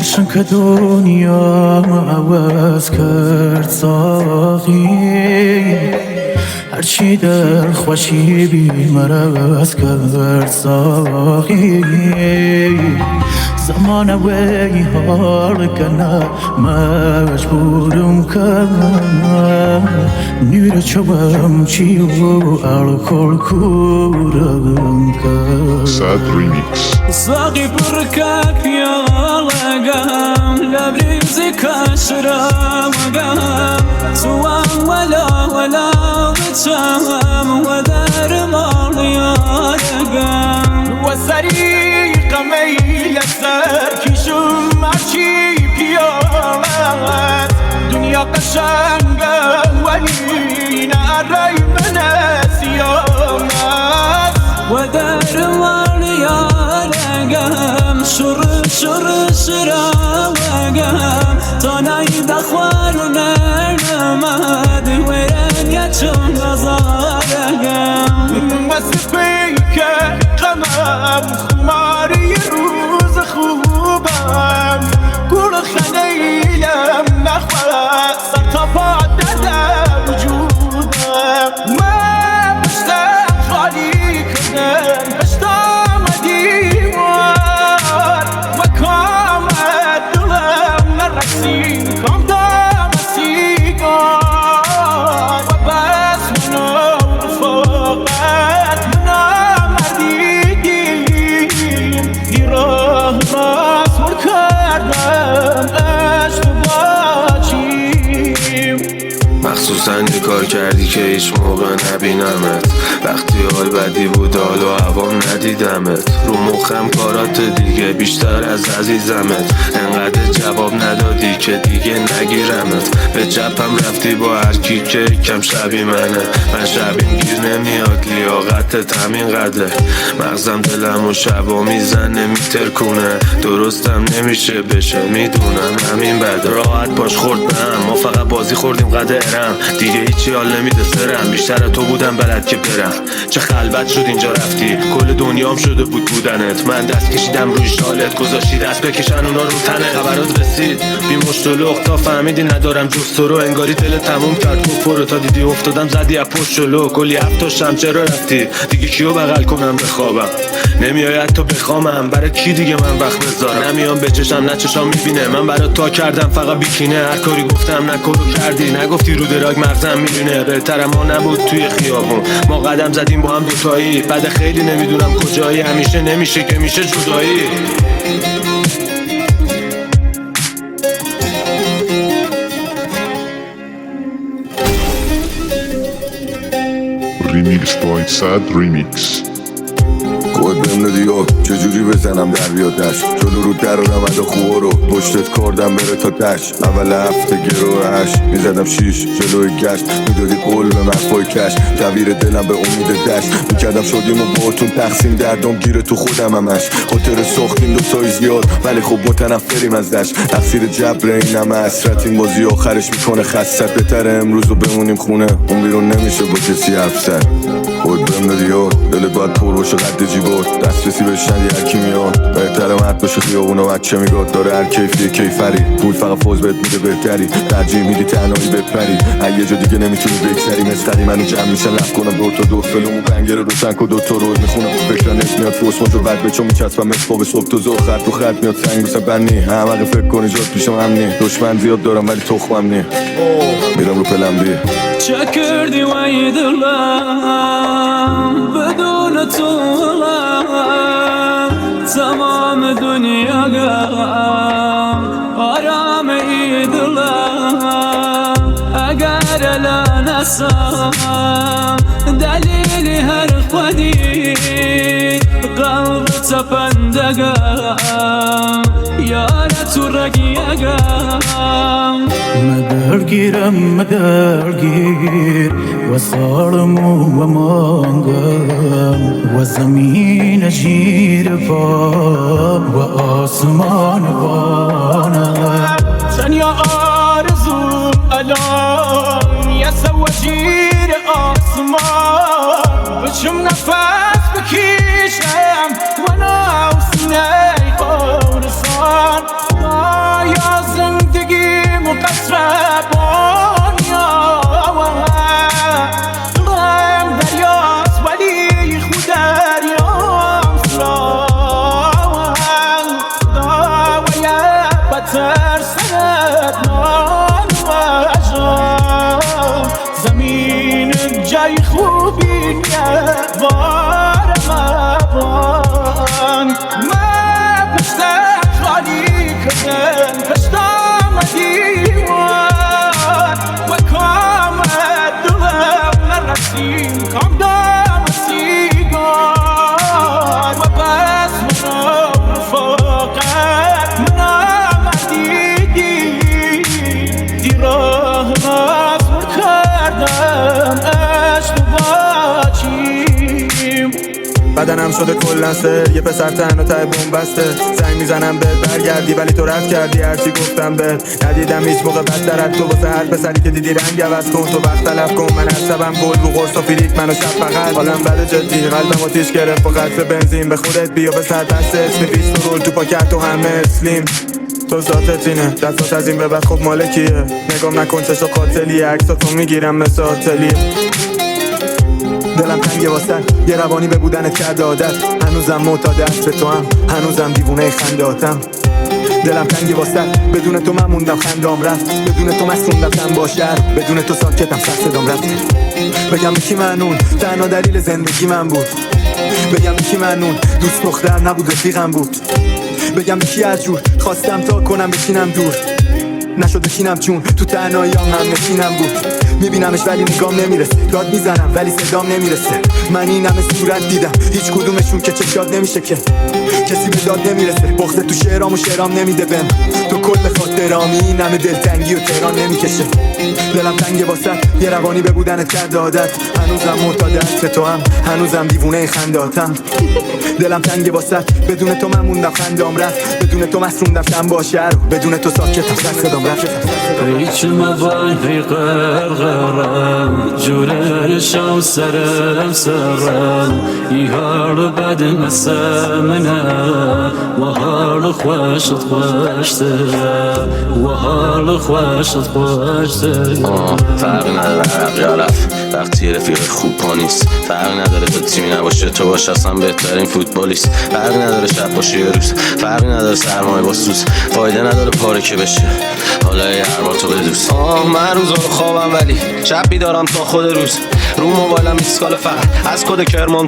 باشم که دنیا عوض کرد ساقی، هرچی در خوشی بی مرز کرد ساقی. زمان وی حال کنه مجبورم کنم، نیر چوبم چی و الکل کورم کنم. سعد ریمیکس. ساقی برکه پیالگم لبریزی کشرمگم، توام ولا بچم و در مالیارگم و سریق میل سرکیشم مرچی پیالت. دنیا قشنگه ولی نرای من سیامت و در مالیارگم شر شراوگم تا ناید خوار نرمد ویرن یا چون نزارگم. بس پیکه قمم خماری روز خوبم، گل خلیلم نخواه سر تا پا دادم وجودم. من پشتم خالی کنم پشتم دیوار و کامت دلم نرسید کام دام سیگار و بس منو رفاقت نامدیدیم دیراه راست مر کردم عشق باچیم. مخصوصا یه کار کردی که هیچ موقع نبینمت، وقتی حال بدی بود حال و عوام ندیدمت. رو مخم کارات دیگه بیشتر از عزیزمت، انقدر جواب ندادی که دیگه نگیرمت. به جبم رفتی با هر کی که کم شبی منه، من شبیم گیر نمیاد لیاقتت همین قدره. مغزم دلم و شبا میزنه میترکونه، درستم نمیشه بشه میدونم همین بده. راحت باش خورد بهم، ما فقط بازی خوردیم قدر ارم، دیگه هیچی حال نمیده سرم. بیشتر تو بودم بلد که برم، چه خلوت شد اینجا رفتی، کل دنیام شده بود بودنت. من دست کشیدم روی شالت گذاشتی دست بکشن اونا رو تنه. خبرات رسید بی مشت و لخت تا فهمیدی ندارم جز تو رو، انگاری دل تموم کرد گفت تا دیدی افتادم زدی از پشت جلو. کلی هفتاشم چرا رفتی دیگه کیو بغل کنم بخوابم، نمیای تو بخوامم برای کی دیگه من وقت بذارم. نمیام به چشم نه چشام میبینه، من برای تا کردم فقط بیکینه. هر کاری گفتم نکارو کردی، نگفتی رو دراگ مغزم میدونه. بهتر ما نبود توی خیابون ما قدم زدیم با هم دوتایی، بعد خیلی نمیدونم کجایی، همیشه نمیشه که میشه جدایی. ریمیکس بای سعد ریمیکس. خود بهم ندیا چجوری بزنم در بیادش، جلو رو در و نمد خوبا رو پشتت کردم بره تا دش. اول هفته گروهش میزدم شیش جلوی گشت، میدادی قول به مخفای کش، دویر دلم به امید دشت. میکردم شدیم و باهاتون تقسیم دردم گیره تو خودم همش. خاطر ساختیم دوتای زیاد ولی خب متنفریم ازش، تقصیر جبر این همه حسرت، این بازی آخرش میکنه خستت. بهتره امروز رو بمونیم خونه، اون بیرون نمیشه با کسی حرف زد. خود بهم ندیا دلت باید پر باشه قد جیبات، دسترسی بهش ندی هرکی میاد. بهتره مرد باشه خیابون و بچه میگاد داره هر کیفی کیفری. پول فقط فوز بهت میده بهتری، ترجیح میدی تنهایی بپری. یه جا دیگه نمیتونی بگذری مسخری، منو جمع میشن رفت کنم دور تا دور فلومو پنگره رو سنک و دوتا روز میخونم فکرانت میاد فوس مجو بد بچو میچسبم مثل به صبح تو زور خط تو خط میاد سنگ بسن بنی. همه فکر کنی جات پیشم امنی، دشمن زیاد دارم ولی تخمم نی، میرم رو پلم بی. چه کردی وای دلم بدون تو تمام دنیا آرام ای دلم، اگر الان اسم دلیلی هر خودی قلب تپندگم یار تو رگیگم. مدرگیر و سالم و مانگم و زمین جیر پا و آسمان بانم. تنیا آرزوم الان یه سوا جیر آسمان، بچم نفس بکشم و ناوسینه خورسان. كذن فشتام ديوان وكامل دلم للرسيم كام دام السيقان وبس من رفاقت من آمدیدی دی راه مزمور کردم عشق باچیم بدنم شده کلن سر یه پسر تنها ته بومبسته زنگ میزنم بهت برگردی ولی تو رد کردی هرچی گفتم بهت ندیدم هیچ موقع بدتر از تو واسه هر پسری که دیدی رنگ عوض کن تو وقت تلف کن من عصبم گل رو قرص و فریک منو شب فقط حالم بده جدی قلبم آتیش گرفت با قطر بنزین به خودت بیا به سر دست اسمی پیستول تو پاکت و همه اسلیم تو ذاتت اینه دستات از این به بعد خب مال کیه نگام نکن چشو قاتلیه عکساتو میگیرم مثل آتلیه دلم تنگه واسه یه روانی به بودنت کرده عادت هنوزم معتاد به تو هم هنوزم دیوونه خندهاتم دلم تنگه واسه بدون تو من موندم خندام رفت بدون تو مسئوندم تن با شهر بدون تو ساکتم سر صدام رفت بگم به کی معنون تنها دلیل زندگی من بود بگم به کی معنون دوست دختر نبود رفیقم بود بگم به کی از جور خواستم تا کنم بشینم دور نشد بشینم چون تو تنهایی هم نشینم بود میبینمش ولی نگام نمیرسه داد میزنم ولی صدام نمیرسه من این همه صورت دیدم هیچ کدومشون که چشاد نمیشه که کسی به داد نمیرسه بغض تو شعرام و شعرام نمیده بهم تو کل خاطرامی این همه دلتنگی و تهران نمیکشه دلم تنگه واسه یه روانی به بودنت کرده عادت هنوزم معتاد به تو هم هنوزم دیوونه خندهاتم دلم تنگه واسه بدون تو من موندم خندام رفت بدون تو مسئوندم شم با شهر بدون تو ساکتم سر صدام رفت هیچ مباهی قرقرم جورش و سرم ای حال بد مسمنه و حال خوشت خوشته و حال خوشت خوشته فرقی نداره عرق یا رفت وقتی رفیق خوب پا نیست فرقی نداره تو تیمی نباشه تو باش اصلا بهترین فوتبالیست فرقی نداره شب باشه یه روز فرقی نداره سرمایه با سوز فایده نداره پاره که بشه حالا هر بار تو بدوز من روزا رو خوابم ولی شب بیدارم تا خود روز رو موبایلم ایسکال فقط از کد کرمان